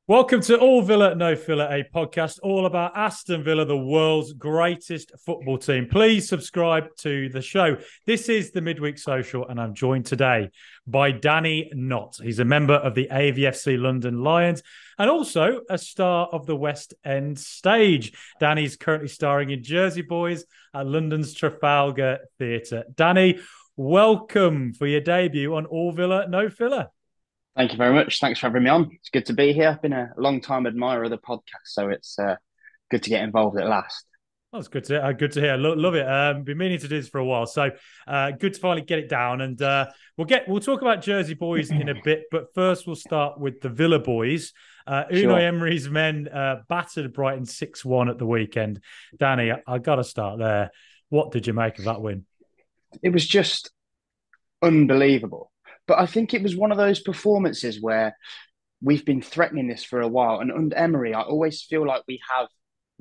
Welcome to All Villa, No Filler, a podcast all about Aston Villa, the world's greatest football team. Please subscribe to the show. This is the Midweek Social, and I'm joined today by Danny Knott. He's a member of the AVFC London Lions and also a star of the West End stage. Danny's currently starring in Jersey Boys at London's Trafalgar Theatre. Danny, welcome for your debut on All Villa, No Filler. Thank you very much. Thanks for having me on. It's good to be here. I've been a long time admirer of the podcast, so it's good to get involved at last. That's good to hear. Good to hear. Love it. Been meaning to do this for a while, so good to finally get it down. And we'll talk about Jersey Boys in a bit, but first we'll start with the Villa Boys. Unai Sure. Emery's men battered Brighton 6-1 at the weekend. Danny, I got to start there. What did you make of that win? It was just unbelievable. But I think it was one of those performances where we've been threatening this for a while. And under Emery, I always feel like we have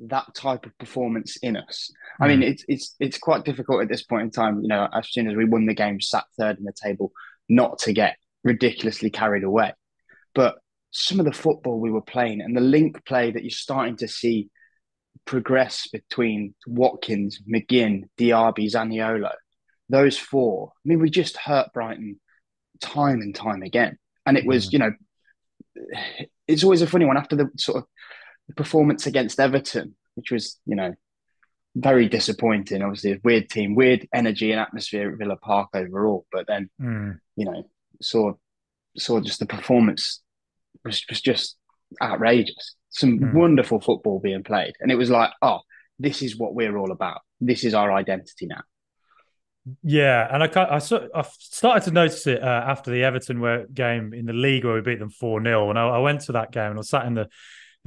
that type of performance in us. I mean, Mm, it's quite difficult at this point in time, as soon as we won the game, sat third in the table, not to get ridiculously carried away. But some of the football we were playing and the link play that you're starting to see progress between Watkins, McGinn, Diaby, Zaniolo, those four. I mean, we just hurt Brighton time and time again. And it was, mm, it's always a funny one after the sort of performance against Everton, which was, very disappointing. Obviously, a weird team, weird energy and atmosphere at Villa Park overall. But then, mm, you know, saw saw just the performance was just outrageous. Some mm. wonderful football being played, and it was like, oh, this is what we're all about. This is our identity now. Yeah, and I started to notice it after the Everton game in the league where we beat them 4-0. And I went to that game and I was sat in the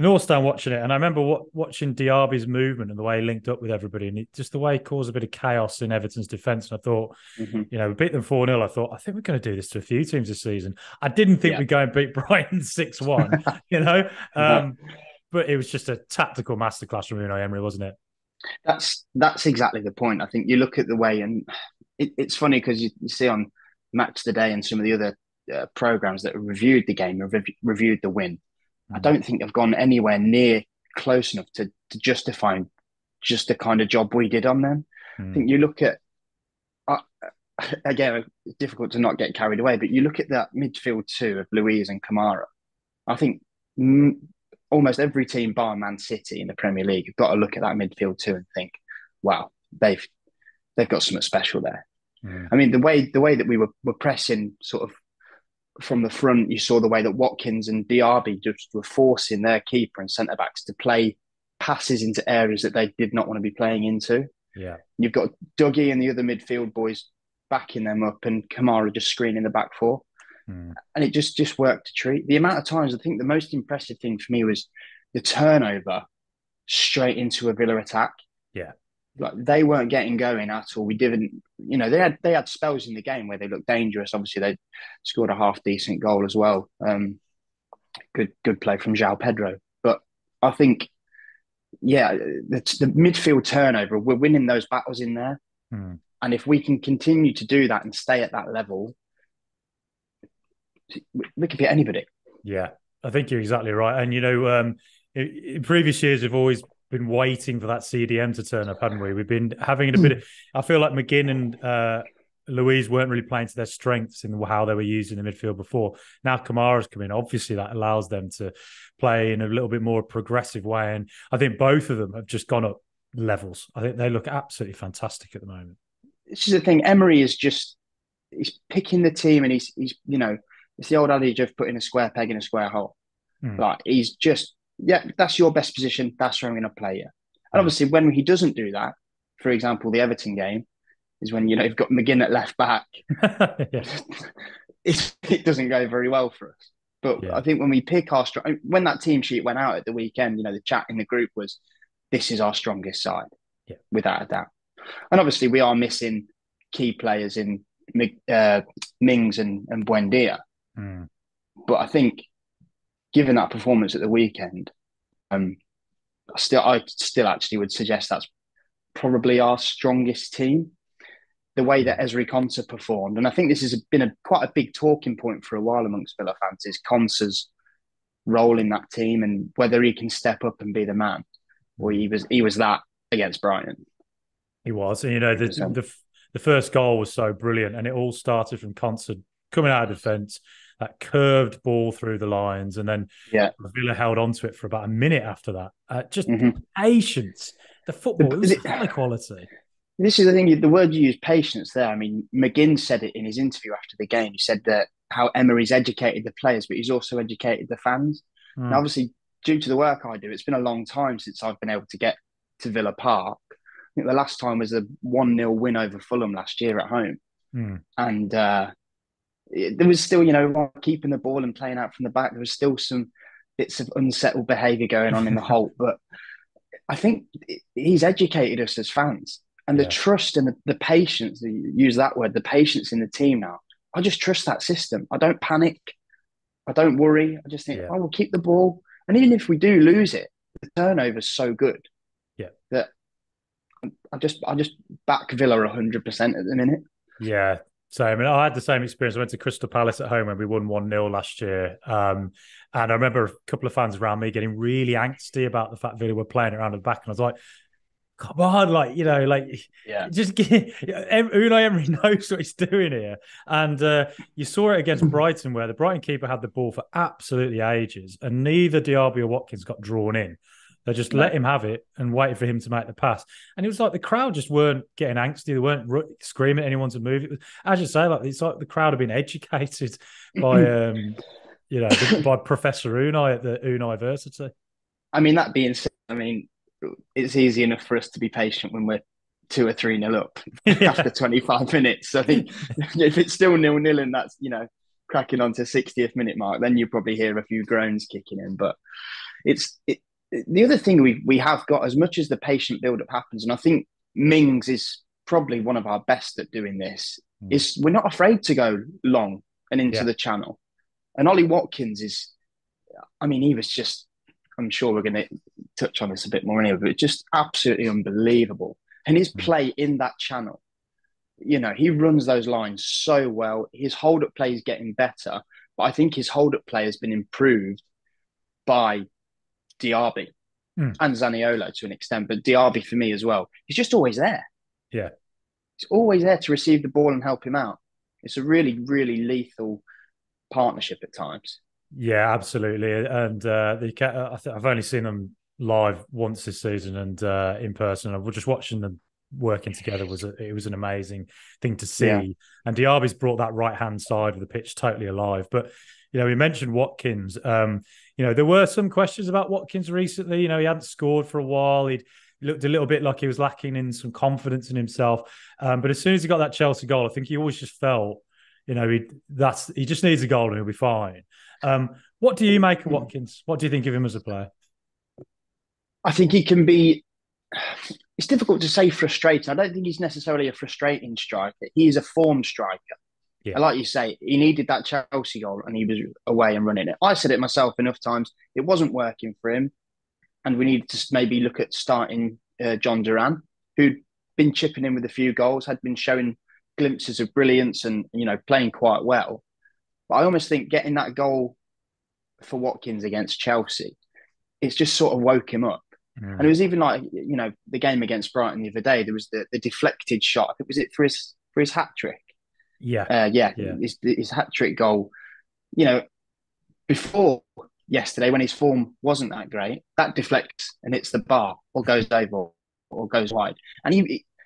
North Stand watching it. And I remember watching Diaby's movement and the way he linked up with everybody and just the way he caused a bit of chaos in Everton's defence. And I thought, Mm-hmm. we beat them 4-0. I thought, I think we're going to do this to a few teams this season. I didn't think Yeah. we'd go and beat Brighton 6-1, you know? No, Um, but it was just a tactical masterclass from Unai Emery, wasn't it? that's exactly the point. I think you look at the way, and it's funny because you see on Match Today and some of the other programs that have reviewed the game, reviewed the win. I Mm, don't think they've gone anywhere near close enough to justify just the kind of job we did on them. I mm, think you look at uh, again, it's difficult to not get carried away, but you look at that midfield two of Louise and Kamara. I think mm, almost every team, bar Man City in the Premier League, have got to look at that midfield two and think, "Wow, they've got something special there." mm, I mean, the way that we were pressing sort of from the front, you saw the way that Watkins and Diaby just were forcing their keeper and centre backs to play passes into areas that they did not want to be playing into. yeah. You've got Dougie and the other midfield boys backing them up, and Kamara just screening the back four, Mm, and it just worked a treat. The amount of times, I think the most impressive thing for me was the turnover straight into a Villa attack. yeah. Like they weren't getting going at all. We didn't, they had spells in the game where they looked dangerous. Obviously, they scored a half decent goal as well. Good play from João Pedro. But I think, yeah, the midfield turnover. We're winning those battles in there, Mm. and if we can continue to do that and stay at that level, we could beat anybody. Yeah, I think you're exactly right. And in previous years, we've always been waiting for that CDM to turn up, hadn't we? We've been having a bit of. I feel like McGinn and Louise weren't really playing to their strengths in how they were used in the midfield before. Now Kamara's come in. Obviously, that allows them to play in a little bit more progressive way. And I think both of them have just gone up levels. I think they look absolutely fantastic at the moment. This is the thing. Emery is just he's picking the team, and he's it's the old adage of putting a square peg in a square hole. Mm, Like he's just, yeah, that's your best position. That's where I'm going to play you. And yeah. obviously, when he doesn't do that, for example, the Everton game is when you've got McGinn at left back. Yeah. It doesn't go very well for us. But Yeah. I think when we pick our strong, when that team sheet went out at the weekend, the chat in the group was, "This is our strongest side, Yeah. without a doubt." And obviously, we are missing key players in Mings and Buendia. Mm, But I think, given that performance at the weekend, um, I still actually would suggest that's probably our strongest team. The way yeah. that Ezri Konsa performed, and I think this has been quite a big talking point for a while amongst Villa fans, is Konsa's role in that team, and whether he can step up and be the man. Well, he was that against Brighton. He was, and the first goal was so brilliant, and it all started from Concert coming out of defence, that curved ball through the lines, and then Villa held on to it for about a minute after that. Just patience. The football, it was high quality. This is the thing, the word you use, patience, there. I mean, McGinn said it in his interview after the game. He said that how Emery's educated the players, but he's also educated the fans. And obviously, due to the work I do, it's been a long time since I've been able to get to Villa Park. I think the last time was a 1-0 win over Fulham last year at home. And there was still, keeping the ball and playing out from the back, there was still some bits of unsettled behaviour going on in the Holt. But I think he's educated us as fans. And the trust and the patience, use that word, the patience in the team now. I just trust that system. I don't panic. I don't worry. I just think, we'll keep the ball. And even if we do lose it, the turnover's so good that I just back Villa 100% at the minute. Yeah. So, I mean, I had the same experience. I went to Crystal Palace at home when we won 1-0 last year. And I remember a couple of fans around me getting really angsty about the fact Villa were playing around the back. And I was like, come on, just Unai Emery knows what he's doing here. And you saw it against Brighton, where the Brighton keeper had the ball for absolutely ages, and neither Diaby or Watkins got drawn in. They just let him have it and waited for him to make the pass. And it was like the crowd just weren't getting angsty. They weren't screaming at anyone to move. It was, as you say, it's like the crowd had been educated by, by Professor Unai at the University. I mean, that being said, it's easy enough for us to be patient when we're 2 or 3-0 up after 25 minutes. I think if it's still 0-0 and that's, cracking on to 60th minute mark, then you probably hear a few groans kicking in. But the other thing we have got, as much as the patient build-up happens, and I think Mings is probably one of our best at doing this, is we're not afraid to go long and into the channel. And Ollie Watkins he was just, I'm sure we're going to touch on this a bit more anyway, but just absolutely unbelievable. And his play in that channel, he runs those lines so well. His hold-up play is getting better, but I think his hold-up play has been improved by Diaby and Zaniolo to an extent, but Diaby for me as well. He's just always there. Yeah. He's always there to receive the ball and help him out. It's a really, really lethal partnership at times. Yeah, absolutely. And I've only seen them live once this season and in person. I was just watching them working together. It was an amazing thing to see. Yeah. And Diaby's brought that right-hand side of the pitch totally alive. But, we mentioned Watkins. There were some questions about Watkins recently. He hadn't scored for a while. He looked a little bit like he was lacking in some confidence in himself. But as soon as he got that Chelsea goal, I think he always just felt, he just needs a goal and he'll be fine. What do you make of Watkins? What do you think of him as a player? I think he can be... It's difficult to say frustrating. I don't think he's necessarily a frustrating striker. He is a form striker. Yeah. And like you say, he needed that Chelsea goal and he was away and running it. I said it myself enough times. It wasn't working for him. And we needed to maybe look at starting John Duran, who'd been chipping in with a few goals, had been showing glimpses of brilliance and, playing quite well. But I almost think getting that goal for Watkins against Chelsea, it's just sort of woke him up. And it was even like, the game against Brighton the other day, there was the deflected shot. I think, was it for his hat-trick? Yeah. His hat-trick goal. Before yesterday, when his form wasn't that great, that deflects and hits the bar or goes over or goes wide. And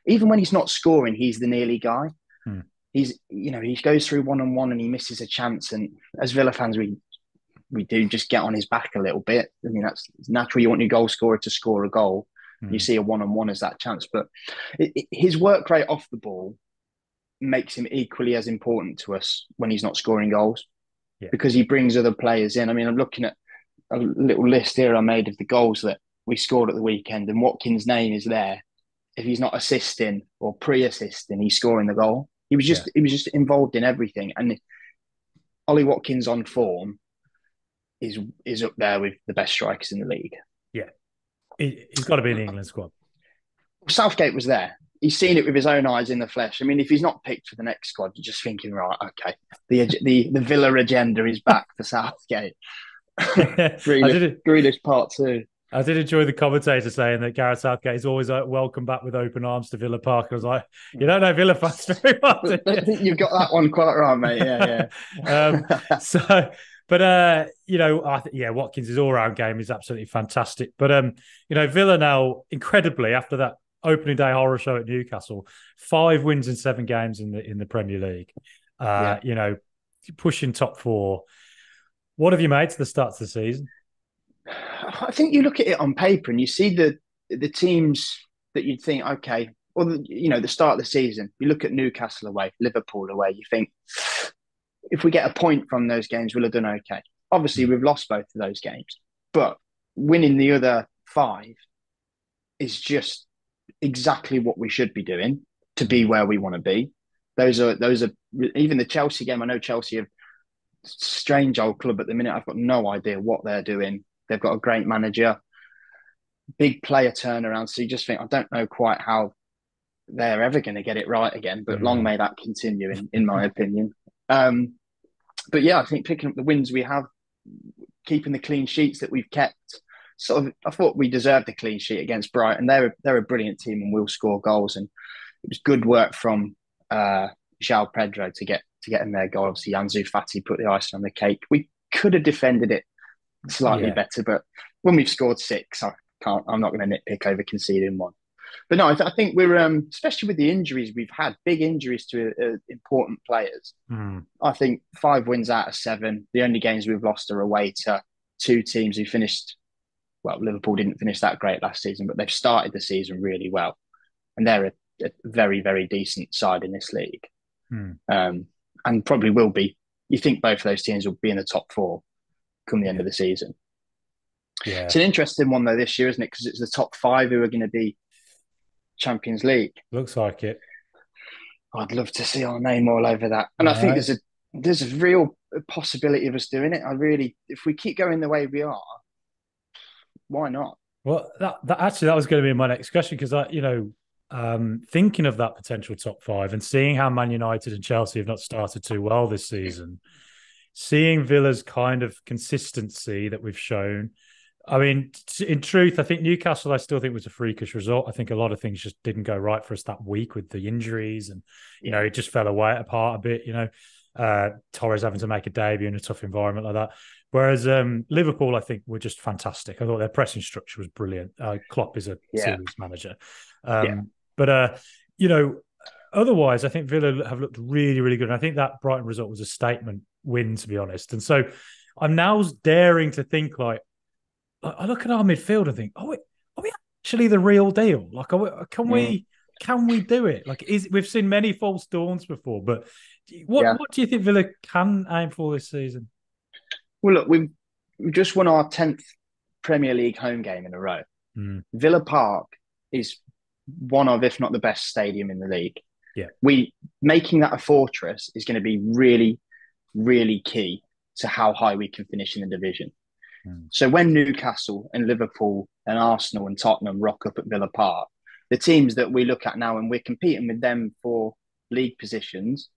even when he's not scoring, he's the nearly guy. He goes through one-on-one and he misses a chance. And as Villa fans, we do just get on his back a little bit. I mean, that's natural. You want your goal scorer to score a goal. You see a one-on-one as that chance. But his work rate off the ball makes him equally as important to us when he's not scoring goals because he brings other players in. I mean, I'm looking at a little list here I made of the goals that we scored at the weekend, and Watkins' name is there. If he's not assisting or pre-assisting, he's scoring the goal. He was just involved in everything. And Ollie Watkins on form is up there with the best strikers in the league. Yeah. He's got to be in the England squad. Southgate was there. He's seen it with his own eyes in the flesh. I mean, if he's not picked for the next squad, you're just thinking, right, okay, the Villa agenda is back for Southgate. I did. Grealish part two. I did enjoy the commentator saying that Gareth Southgate is always welcome back with open arms to Villa Park. I was like, you don't know Villa fans very well, do I you? think you've got that one quite right, mate. Yeah, yeah. So, but yeah, Watkins' all-round game is absolutely fantastic. But Villa now, incredibly, after that opening day horror show at Newcastle, 5 wins in 7 games in the Premier League. Yeah. Pushing top 4. What have you made to the start of the season? I think you look at it on paper and you see the teams that you'd think, okay, or the start of the season. You look at Newcastle away, Liverpool away. You think if we get a point from those games, we'll have done okay. Obviously, we've lost both of those games, but winning the other 5 is just exactly what we should be doing to be where we want to be. Those are even the Chelsea game. I know Chelsea are a strange old club at the minute. I've got no idea what they're doing. They've got a great manager, big player turnaround. So you just think, I don't know quite how they're ever going to get it right again, but long may that continue, in my opinion. But yeah, I think picking up the wins we have, keeping the clean sheets that we've kept, I thought we deserved a clean sheet against Brighton. They're a brilliant team and will score goals. And it was good work from João Pedro to get in their goal. Obviously, Ansu Fati put the icing on the cake. We could have defended it slightly better, but when we've scored 6, I'm not going to nitpick over conceding 1. But no, I think we're especially with the injuries we've had, big injuries to important players. I think 5 wins out of 7. The only games we've lost are away to 2 teams who finished. Well, Liverpool didn't finish that great last season, but they've started the season really well, and they're a very, very decent side in this league, and probably will be. You think both of those teams will be in the top 4 come the end of the season. Yeah, it's an interesting one though this year, isn't it? Because it's the top 5 who are going to be Champions League. Looks like it. I'd love to see our name all over that, and I think there's a real possibility of us doing it. If we keep going the way we are, why not? Well, that was going to be my next question, because thinking of that potential top 5 and seeing how Man United and Chelsea have not started too well this season, seeing Villa's kind of consistency that we've shown. I mean, in truth, I think Newcastle, I still think was a freakish result. I think a lot of things just didn't go right for us that week with the injuries, and it just fell away apart a bit. Torres having to make a debut in a tough environment like that. Whereas Liverpool, I think, were just fantastic. I thought their pressing structure was brilliant. Klopp is a serious manager. But otherwise, I think Villa have looked really, really good. And I think that Brighton result was a statement win, to be honest. And so I'm now daring to think, like, I look at our midfield and think, are we actually the real deal? Like, can we do it? Like, we've seen many false dawns before, but what do you think Villa can aim for this season? Well, look, we've just won our 10th Premier League home game in a row. Villa Park is one of, if not the best stadium in the league. Yeah, making that a fortress is going to be really, really key to how high we can finish in the division. So when Newcastle and Liverpool and Arsenal and Tottenham rock up at Villa Park, the teams that we look at now, and we're competing with them for league positions,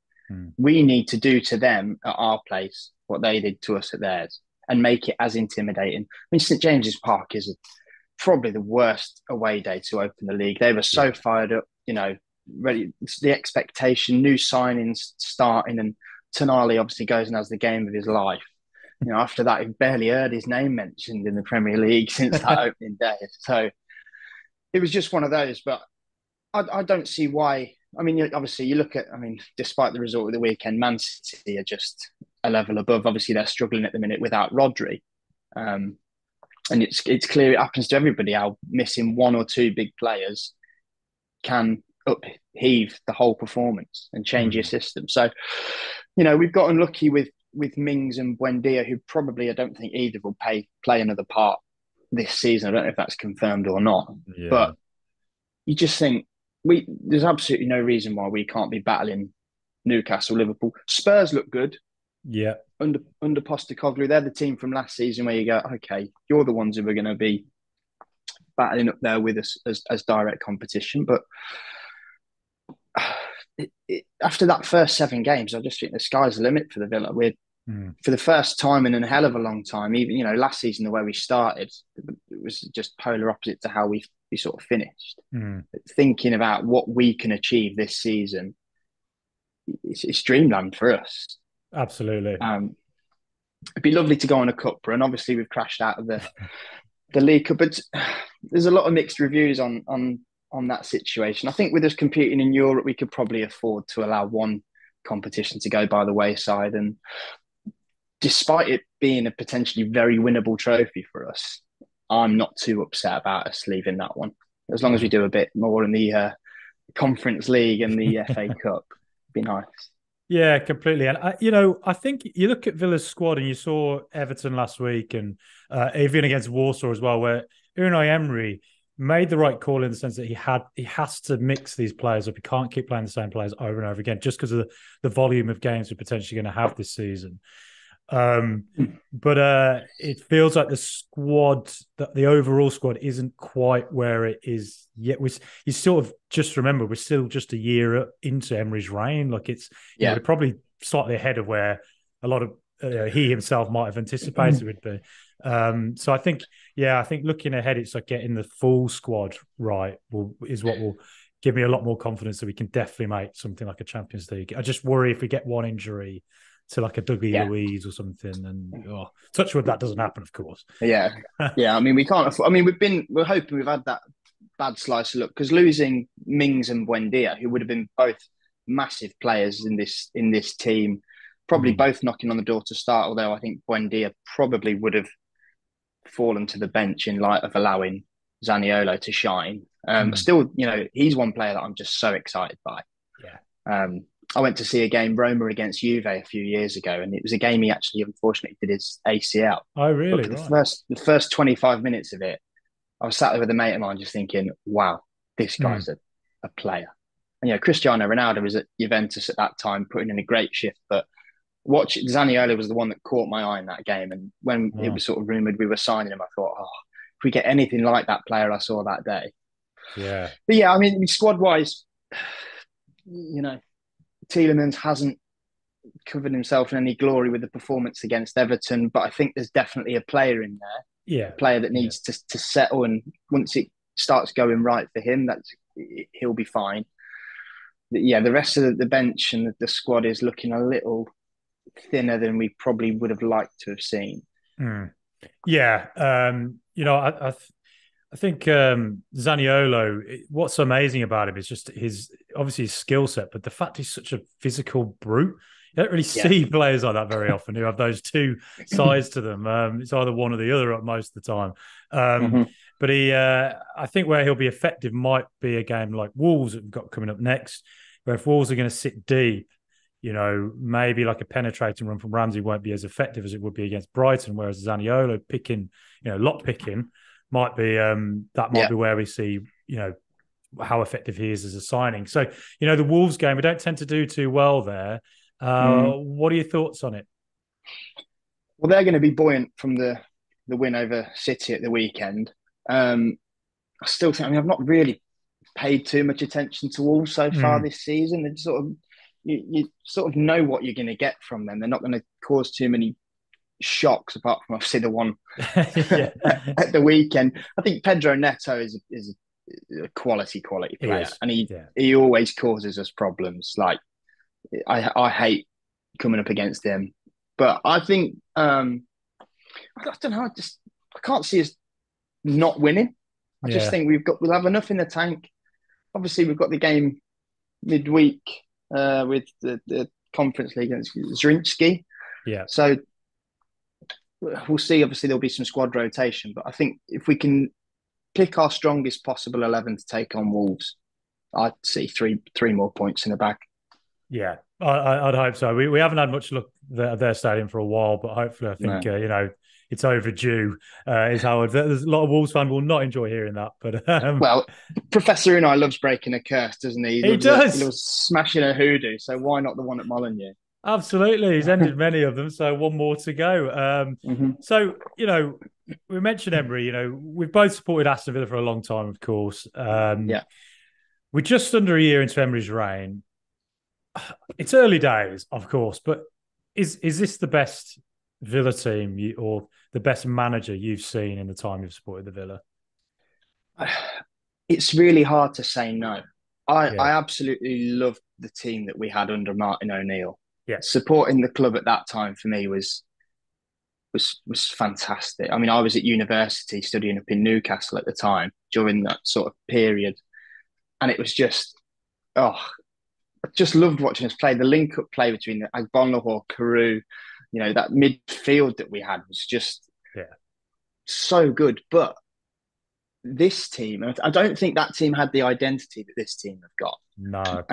we need to do to them at our place what they did to us at theirs and make it as intimidating. I mean, St James's Park is probably the worst away day to open the league. They were so fired up, ready. It's the expectation, new signings starting, and Tonali obviously goes and has the game of his life. After that, he barely heard his name mentioned in the Premier League since that opening day. So it was just one of those. But I don't see why. I mean, obviously, you look at, despite the result of the weekend, Man City are just a level above. Obviously, they're struggling at the minute without Rodri. And it's clear it happens to everybody how missing 1 or 2 big players can upheave the whole performance and change your system. So, we've got unlucky with Mings and Buendia, who probably, I don't think either will play another part this season. I don't know if that's confirmed or not. Yeah. But you just think there's absolutely no reason why we can't be battling Newcastle, Liverpool. Spurs look good. Yeah. Under Postecoglou, they're the team from last season where you go, okay, you're the ones who are going to be battling up there with us as direct competition. But after that first 7 games, I just think the sky's the limit for the Villa. for the first time in a hell of a long time. Even last season, the way we started, it was just polar opposite to how we sort of finished. Thinking about what we can achieve this season, it's dreamland for us. Absolutely. It'd be lovely to go on a cup run. Obviously, we've crashed out of the League Cup, but there's a lot of mixed reviews on that situation. I think with us competing in Europe, we could probably afford to allow one competition to go by the wayside. And despite it being a potentially very winnable trophy for us, I'm not too upset about us leaving that one. As long as we do a bit more in the Conference League and the FA Cup, it'd be nice. Yeah, completely. And, I think you look at Villa's squad and you saw Everton last week and even against Warsaw as well, where Unai Emery made the right call in the sense that he has to mix these players up. He can't keep playing the same players over and over again just because of the volume of games we're potentially going to have this season. But it feels like the squad, the overall squad, isn't quite where it is yet. You sort of just remember we're still just a year into Emery's reign. Like we're probably slightly ahead of where a lot of he himself might have anticipated it would be. So I think looking ahead, it's like getting the full squad right is what will give me a lot more confidence that we can definitely make something like a Champions League. I just worry if we get one injury to like a Dougie Luiz or something, and touch wood that doesn't happen, of course. Yeah. I mean, we can't afford. I mean, we're hoping we've had that bad slice of luck because losing Mings and Buendia, who would have been both massive players in this team, probably both knocking on the door to start. Although I think Buendia probably would have fallen to the bench in light of allowing Zaniolo to shine. Still, he's one player that I'm just so excited by. Yeah. I went to see a game, Roma against Juve, a few years ago, and it was a game he actually, unfortunately, did his ACL. Oh, really? But the first 25 minutes of it, I was sat there with a mate of mine just thinking, wow, this guy's a player. And, Cristiano Ronaldo was at Juventus at that time, putting in a great shift. But Zaniolo was the one that caught my eye in that game. And when it was sort of rumoured we were signing him, I thought, if we get anything like that player I saw that day. Yeah. But yeah, I mean, squad-wise, Tielemans hasn't covered himself in any glory with the performance against Everton, but I think there's definitely a player in there. Yeah. A player that needs to settle, and once it starts going right for him, he'll be fine. But yeah, the rest of the bench and the squad is looking a little thinner than we probably would have liked to have seen. Yeah. I think Zaniolo, what's amazing about him is just his skill set, but the fact he's such a physical brute. You don't really see players like that very often who have those two sides to them. It's either one or the other most of the time. But I think where he'll be effective might be a game like Wolves that we've got coming up next, where if Wolves are going to sit deep, maybe like a penetrating run from Ramsey won't be as effective as it would be against Brighton, whereas Zaniolo picking, lot picking, might be be where we see how effective he is as a signing. So the Wolves game, we don't tend to do too well there. What are your thoughts on it? Well, they're going to be buoyant from the win over City at the weekend. I still think, I've not really paid too much attention to Wolves so far this season. It's sort of you sort of know what you're going to get from them. They're not going to cause too many shocks, apart from obviously the one at the weekend. I think Pedro Neto is a quality player, and he always causes us problems. Like I hate coming up against him, but I think I don't know. I can't see us not winning. I just think we'll have enough in the tank. Obviously, we've got the game midweek with the Conference League against Zielinski. Yeah. So we'll see. Obviously, there'll be some squad rotation, but I think if we can pick our strongest possible 11 to take on Wolves, I'd see three more points in the bag. Yeah, I'd hope so. We haven't had much luck at their stadium for a while, but hopefully, I think it's overdue. Is how there's a lot of Wolves fans will not enjoy hearing that. But well, Professor Unai loves breaking a curse, doesn't he? He does. He loves smashing a hoodoo. So why not the one at Molineux? Absolutely, he's ended many of them. So one more to go. So we mentioned Emery. We've both supported Aston Villa for a long time, of course. We're just under a year into Emery's reign. It's early days, of course, but Is this the best Villa team or the best manager you've seen in the time you've supported the Villa? It's really hard to say no. Yeah, I absolutely loved the team that we had under Martin O'Neill. yeah, Supporting the club at that time for me was fantastic. I mean, I was at university studying up in Newcastle at the time during that sort of period, and it was just oh, I just loved watching us play. The link up play between Agbonlahor, Carew, that midfield that we had was just yeah. so good. But this team, I don't think that team had the identity that this team have got. No.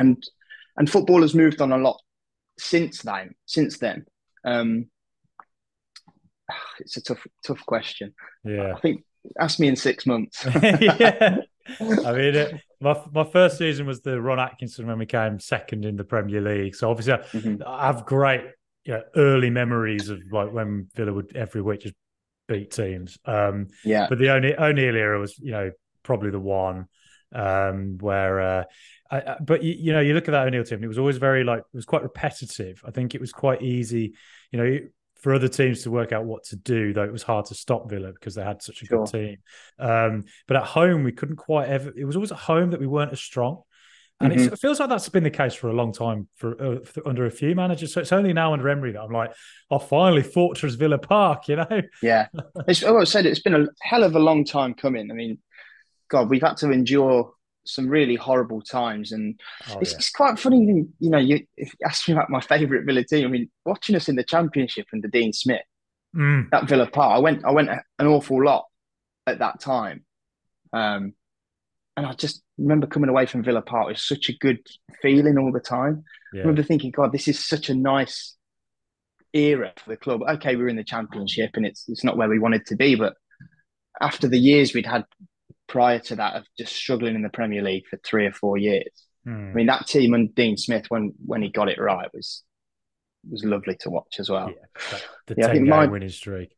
And football has moved on a lot since then. It's a tough question. Yeah. I think ask me in 6 months. Yeah. I mean, my first season was the Ron Atkinson when we came second in the Premier League. So obviously, I have great early memories of like when Villa would every week just beat teams. Yeah. But the O'Neill era was, probably the one where. But you look at that O'Neill team, and it was always it was quite repetitive. I think it was quite easy, for other teams to work out what to do, though it was hard to stop Villa because they had such a good team. But at home, we couldn't quite ever. It was always at home that we weren't as strong. And it feels like that's been the case for a long time for under a few managers. So it's only now under Emery that I'm like, finally Fortress Villa Park, Yeah. I said, it's been a hell of a long time coming. I mean, God, we've had to endure some really horrible times. And it's quite funny, if you ask me about my favourite Villa team, I mean, watching us in the Championship under Dean Smith, that Villa Park, I went an awful lot at that time. And I just remember coming away from Villa Park with such a good feeling all the time. Yeah. I remember thinking, God, this is such a nice era for the club. Okay, we were in the Championship and it's not where we wanted to be, but after the years we'd had prior to that of just struggling in the Premier League for 3 or 4 years, I mean, that team and Dean Smith, when he got it right, was lovely to watch as well. Yeah, the 10-game winning streak.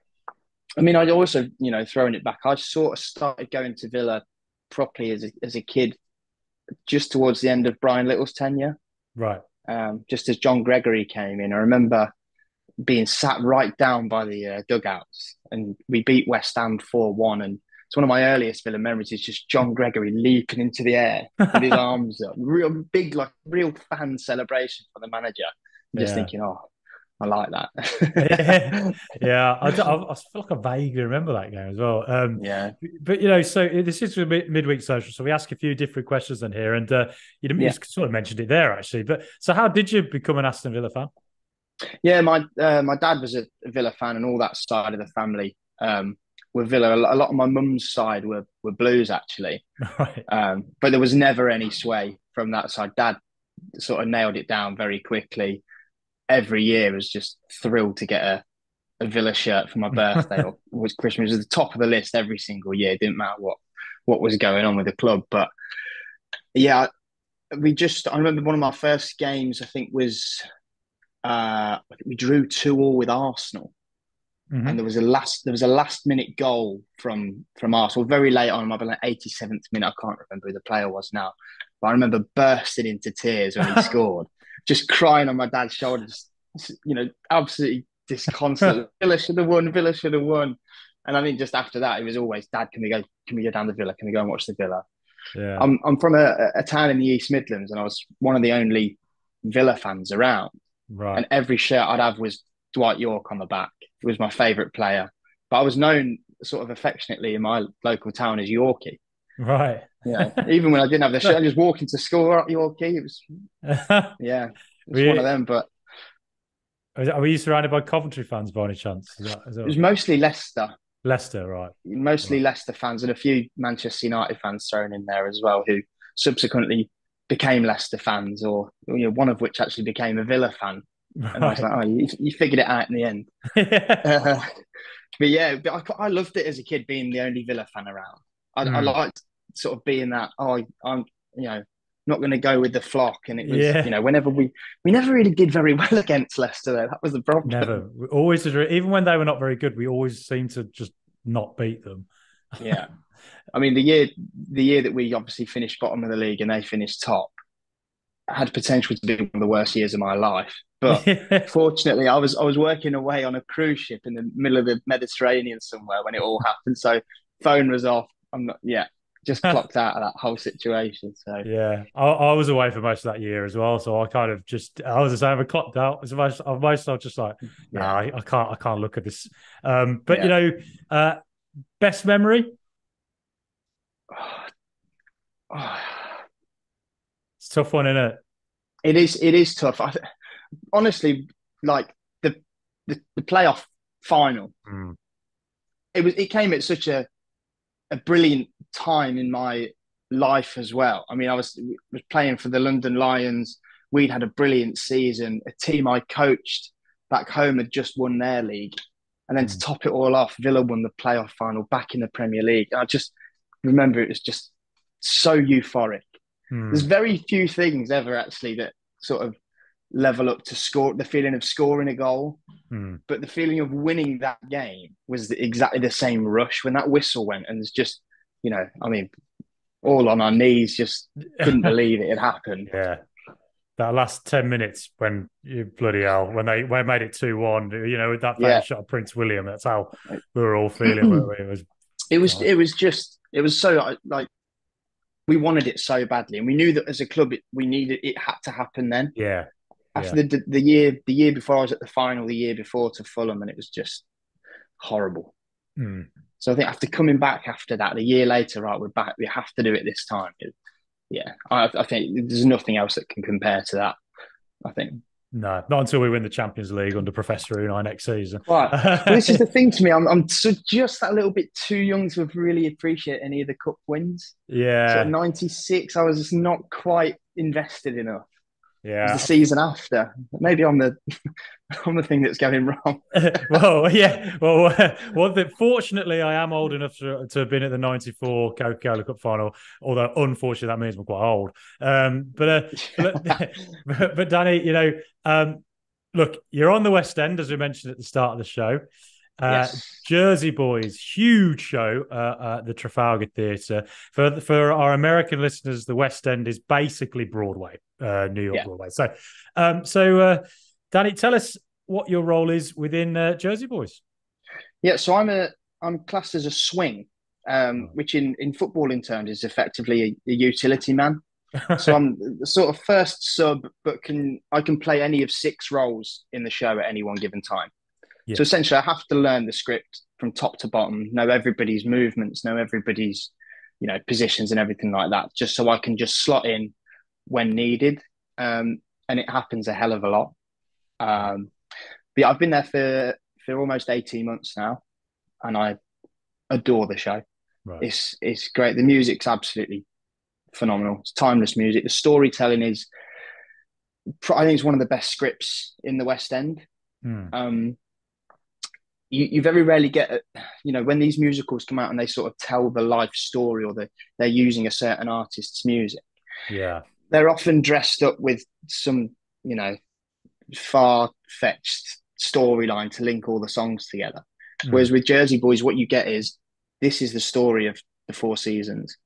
I mean, I'd also, throwing it back, I sort of started going to Villa properly as a kid, just towards the end of Brian Little's tenure. Right. Just as John Gregory came in, I remember being sat right down by the dugouts, and we beat West Ham 4-1. And it's one of my earliest Villa memories is just John Gregory leaping into the air with his arms up, real big, like real fan celebration for the manager. I'm just thinking, I like that. Yeah. I feel like I vaguely remember that game as well. But so this is a midweek social, so we ask a few different questions in here, and you sort of mentioned it there actually. But so, how did you become an Aston Villa fan? Yeah, my dad was a Villa fan, and all that side of the family were Villa. A lot of my mum's side were Blues actually, right. But there was never any sway from that side. Dad sort of nailed it down very quickly. Every year was just thrilled to get a Villa shirt for my birthday or was Christmas. It was the top of the list every single year. It didn't matter what was going on with the club. But yeah, I remember one of my first games, I think was we drew 2-2 with Arsenal. And there was a last minute goal from Arsenal very late on, maybe like 87th minute. I can't remember who the player was now, but I remember bursting into tears when he scored, just crying on my dad's shoulders, absolutely disconsolate. Villa should have won. And I think just after that, it was always, Dad, can we go down to Villa? Can we go and watch the Villa? Yeah. I'm from a town in the East Midlands, and I was one of the only Villa fans around. Right. And every shirt I'd have was Dwight Yorke on the back. He was my favourite player. But I was known sort of affectionately in my local town as Yorkie. Right. Yeah. Even when I didn't have the shirt, I just walking to school, all right, Yorkie. It was, it was one of them. But are you surrounded by Coventry fans by any chance? It was mostly Leicester. Leicester, right. Mostly Leicester fans, and a few Manchester United fans thrown in there as well, who subsequently became Leicester fans, or one of which actually became a Villa fan. Right. And I was like, you figured it out in the end. But I loved it as a kid, being the only Villa fan around. I liked sort of being that, I'm not going to go with the flock. And it was, whenever we never really did very well against Leicester, though. That was the problem. Never. We always, even when they were not very good, we always seemed to just not beat them. Yeah. I mean, the year that we obviously finished bottom of the league and they finished top had potential to be one of the worst years of my life. But fortunately, I was working away on a cruise ship in the middle of the Mediterranean somewhere when it all happened. So phone was off. I'm not, yeah, just clocked out of that whole situation. So Yeah, I was away for most of that year as well, so I kind of I was the same. I clocked out. As most, I was just like, yeah, I can't look at this. But yeah. best memory. It's a tough one, isn't it? It is tough. Honestly, like the playoff final, Mm. it came at such a brilliant time in my life as well. I mean, I was playing for the London Lions. We'd had a brilliant season. A team I coached back home had just won their league, and then to Mm. top it all off, Villa won the playoff final back in the Premier League. I just remember it was just so euphoric. There's Mm. very few things ever actually that sort of level up to score the feeling of scoring a goal, Mm. but the feeling of winning that game was exactly the same rush when that whistle went, and it's just, I mean, all on our knees, just couldn't believe it had happened. Yeah, that last 10 minutes when you bloody hell when they made it 2-1. With that Yeah, famous shot of Prince William. That's how we were all feeling. It was it was God. it was just it was so like we wanted it so badly, and we knew that as a club we needed it had to happen then. Yeah, yeah. After the year before, I was at the final the year before to Fulham, and it was just horrible. Mm. So I think after coming back after that, a year later, right, we're back. We have to do it this time. Yeah, I think there's nothing else that can compare to that. I think. No, not until we win the Champions League under Professor Unai next season. Right. Well, this is the thing to me. I'm just that little bit too young to really appreciate any of the cup wins. Sort of Yeah, 96, I was just not quite invested enough. It was the yeah. season after. Maybe I'm the I'm the thing that's going wrong. Well, yeah. Well, fortunately, I am old enough to have been at the '94 Coca-Cola Cup final. Although, unfortunately, that means I'm quite old. But Danny, look, you're on the West End, as we mentioned at the start of the show. Yes. Jersey Boys, huge show at the Trafalgar Theatre. For our American listeners, the West End is basically Broadway, New York Yeah. Broadway. Danny, tell us what your role is within Jersey Boys. Yeah. So I'm classed as a swing, which in footballing terms is effectively a utility man. So I'm the sort of first sub, but I can play any of 6 roles in the show at any one given time. Yeah. So essentially, I have to learn the script from top to bottom, know everybody's movements, know everybody's, positions and everything like that, just so I can just slot in when needed. And it happens a hell of a lot. But yeah, I've been there for almost 18 months now, and I adore the show. Right. It's great. The music's absolutely phenomenal. It's timeless music. The storytelling is, I think, it's one of the best scripts in the West End. Mm. You very rarely get, when these musicals come out and they sort of tell the life story, or they're using a certain artist's music. Yeah. They're often dressed up with some, far-fetched storyline to link all the songs together. Whereas with Jersey Boys, what you get is, this is the story of the 4 seasons.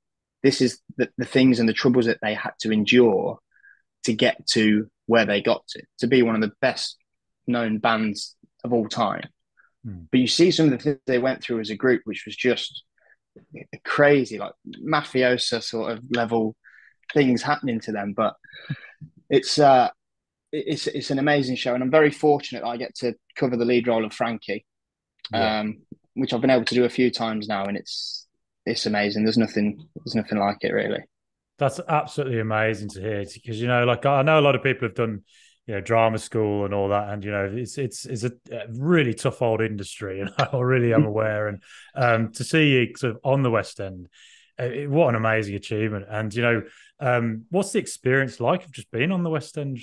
This is the things and the troubles that they had to endure to get to where they got to be one of the best known bands of all time. But you see some of the things they went through as a group, which was just crazy, like mafiosa sort of level things happening to them. But it's an amazing show, and I'm very fortunate that I get to cover the lead role of Frankie, which I've been able to do a few times now, and it's amazing. There's nothing like it, really. That's absolutely amazing to hear, because like I know a lot of people have done drama school and all that, and it's a really tough old industry, and I really am aware. And to see you sort of on the West End, what an amazing achievement. And what's the experience like of just being on the West End?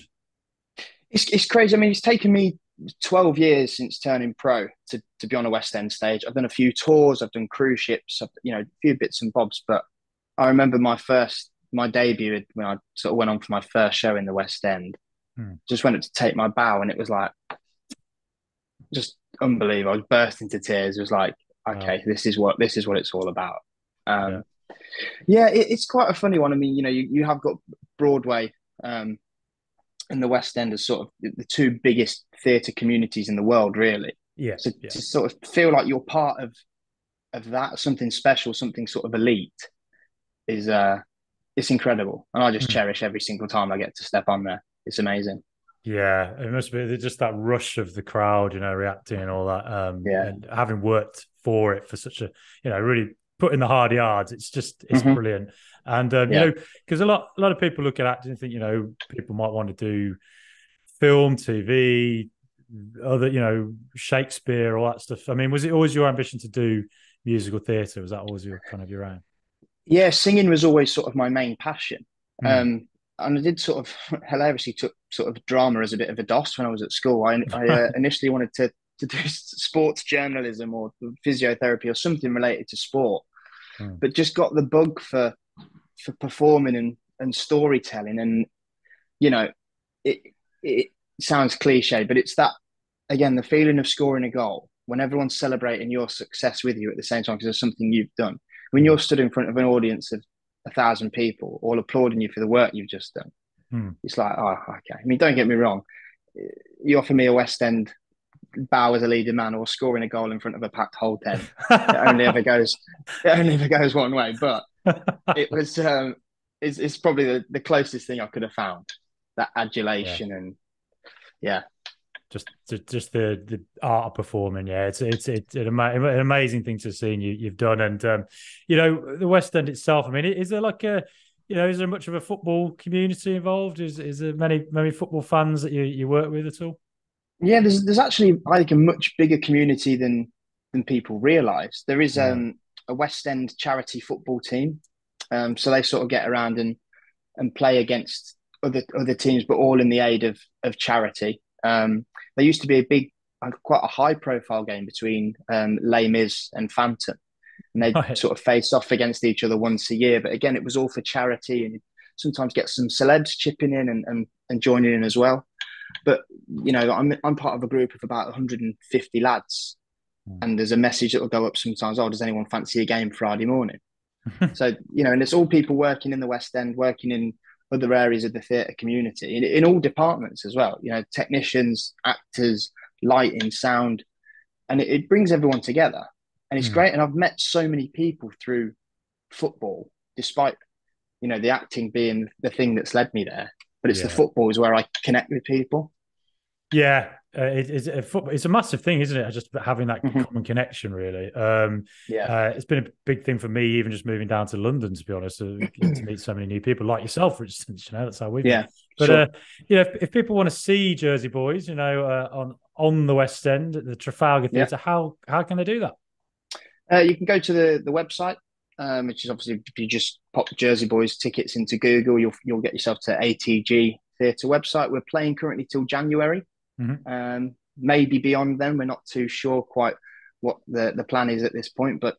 It's crazy. I mean, it's taken me 12 years since turning pro to be on a West End stage. I've done a few tours, I've done cruise ships, a few bits and bobs. But I remember my debut when I sort of went on for my first show in the West End. Just went up to take my bow, and it was like just unbelievable. I was burst into tears. It was like, okay, this is what it's all about. It's quite a funny one. I mean, you have got Broadway and the West End are sort of the two biggest theatre communities in the world, really. Yeah, So yeah. to sort of feel like you're part of that, something special, something sort of elite, is it's incredible, and I just Mm. cherish every single time I get to step on there. It's amazing. Yeah, it must be just that rush of the crowd, reacting and all that. Yeah. And having worked for it for such a, really put in the hard yards, it's Hmm. brilliant. And Yeah. because a lot of people look at acting and think, people might want to do film, TV, other, Shakespeare, all that stuff. I mean, was it always your ambition to do musical theatre? Was that always your aim? Yeah, singing was always sort of my main passion. Mm. And I did sort of hilariously took sort of drama as a bit of a DOS when I was at school. I initially wanted to do sports journalism or physiotherapy or something related to sport, Mm. but just got the bug for performing and storytelling. And you know, it it sounds cliche, but it's that, again, the feeling of scoring a goal when everyone's celebrating your success with you at the same time because there's something you've done. When Mm. you're stood in front of an audience of 1,000 people all applauding you for the work you've just done, Mm. it's like, oh, okay. I mean, don't get me wrong. You offer me a West End bow as a leading man or scoring a goal in front of a packed whole tent. It only ever goes one way. But it was it's probably the closest thing I could have found. That Yeah. adulation and yeah. Just the art of performing. Yeah, it's an amazing thing to see, and you've done. And the West End itself. I mean, is there like is there much of a football community involved? Is there many football fans that you work with at all? Yeah, there's actually, I think, a much bigger community than people realise. There is Right. a West End charity football team, so they sort of get around and play against other teams, but all in the aid of charity. There used to be quite a high profile game between Les Mis and Phantom, and they Right. sort of face off against each other once a year. But again, it was all for charity, and sometimes get some celebs chipping in and joining in as well. But I'm part of a group of about 150 lads, Mm. and there's a message that will go up sometimes. Oh, does anyone fancy a game Friday morning? So and it's all people working in the West End, working in other areas of the theatre community, in all departments as well. Technicians, actors, lighting, sound, and it brings everyone together, and it's Mm. great. And I've met so many people through football, despite the acting being the thing that's led me there. But it's the Yeah. football is where I connect with people. Yeah, it's a massive thing, isn't it? Just having that Mm-hmm. common connection, really. Yeah, It's been a big thing for me, even just moving down to London, to be honest, to meet so many new people like yourself, for instance. That's how we've met. yeah, But sure. if people want to see Jersey Boys, on the West End at the Trafalgar Yeah, Theatre, how can they do that? you can go to the website, which is obviously, if you just pop Jersey Boys tickets into Google, you'll get yourself to ATG Theatre website. We're playing currently till January. Mm-hmm. Maybe beyond then. We're not too sure quite what the plan is at this point, but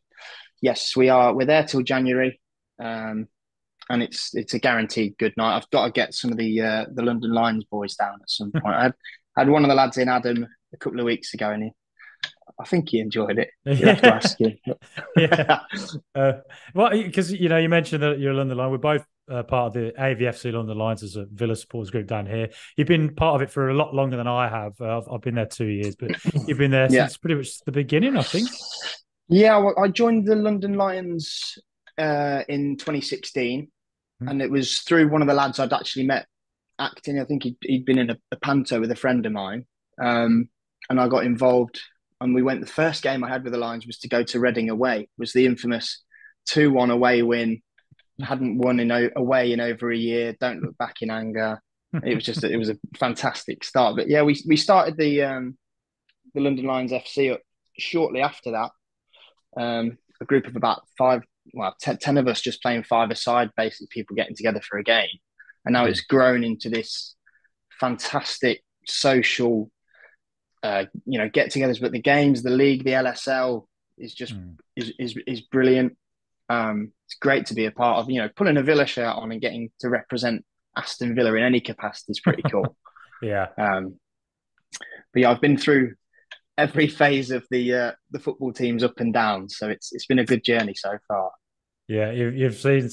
yes, we're there till January, and it's a guaranteed good night. I've got to get some of the London Lions boys down at some point. I had one of the lads in, Adam, a couple of weeks ago, and I think he enjoyed it. You'll have to ask him. Yeah. Well, because you mentioned that you're a London Lion. We're both part of the AVFC London Lions as a Villa supporters group down here. You've been part of it for a lot longer than I have. I've been there 2 years, but you've been there Yeah. since pretty much the beginning, I think. Yeah, well, I joined the London Lions in 2016, and it was through one of the lads I'd actually met acting. I think he'd been in a panto with a friend of mine, and I got involved. And we went. The first game I had with the Lions was to go to Reading away. It was the infamous 2-1 away win. Hadn't won away in over a year. Don't look back in anger. It was a fantastic start. But yeah, we started the London Lions FC up shortly after that. A group of about 10 of us just playing five-a-side, basically people getting together for a game. And now it's grown into this fantastic social, get-togethers. But the games, the league, the LSL is just is brilliant. It's great to be a part of. Pulling a Villa shirt on and getting to represent Aston Villa in any capacity is pretty cool. Yeah. But yeah, I've been through every phase of the football teams up and down, so it's been a good journey so far. Yeah, you've seen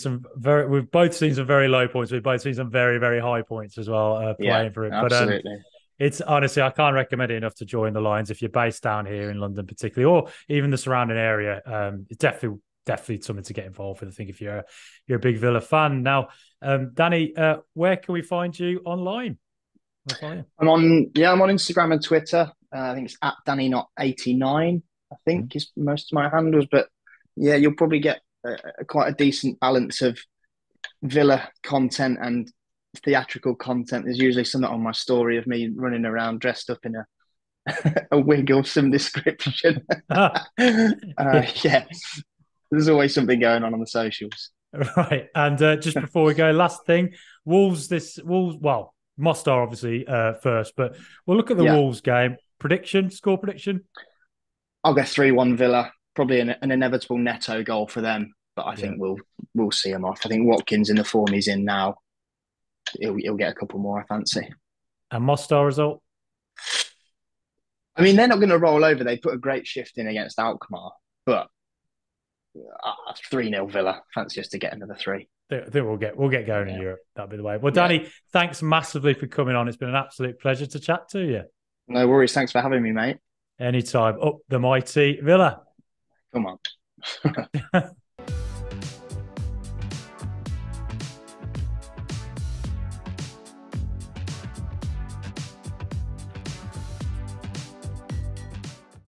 we've both seen some very low points. We've both seen some very, very high points as well Yeah, playing for it. But absolutely. it's honestly, I can't recommend it enough to join the Lions if you're based down here in London, particularly, or even the surrounding area. It's definitely something to get involved with. I think if you're a big Villa fan. Now, Danny, where can we find you online? I'm on Instagram and Twitter. I think it's at Danny Knott 89. I think is most of my handles, but yeah, you'll probably get quite a decent balance of Villa content and theatrical content. There's usually something on my story of me running around dressed up in a wig of some description. Yeah, there's always something going on the socials. Right, and just before we go, last thing, Wolves. Well, Mostar obviously first, but we'll look at the Wolves game. Score prediction. I'll go 3-1 Villa. Probably an inevitable Neto goal for them, but I think we'll see him off. I think Watkins in the form he's in now, he'll get a couple more, I fancy. And Mostar result? I mean, they're not going to roll over. They put a great shift in against Alkmaar, but 3-0 Villa. Fancy us to get another 3. I think we'll get going in Europe. That'll be the way. Well, Danny, thanks massively for coming on. It's been an absolute pleasure to chat to you. No worries. Thanks for having me, mate. Anytime. Up the mighty Villa. Come on.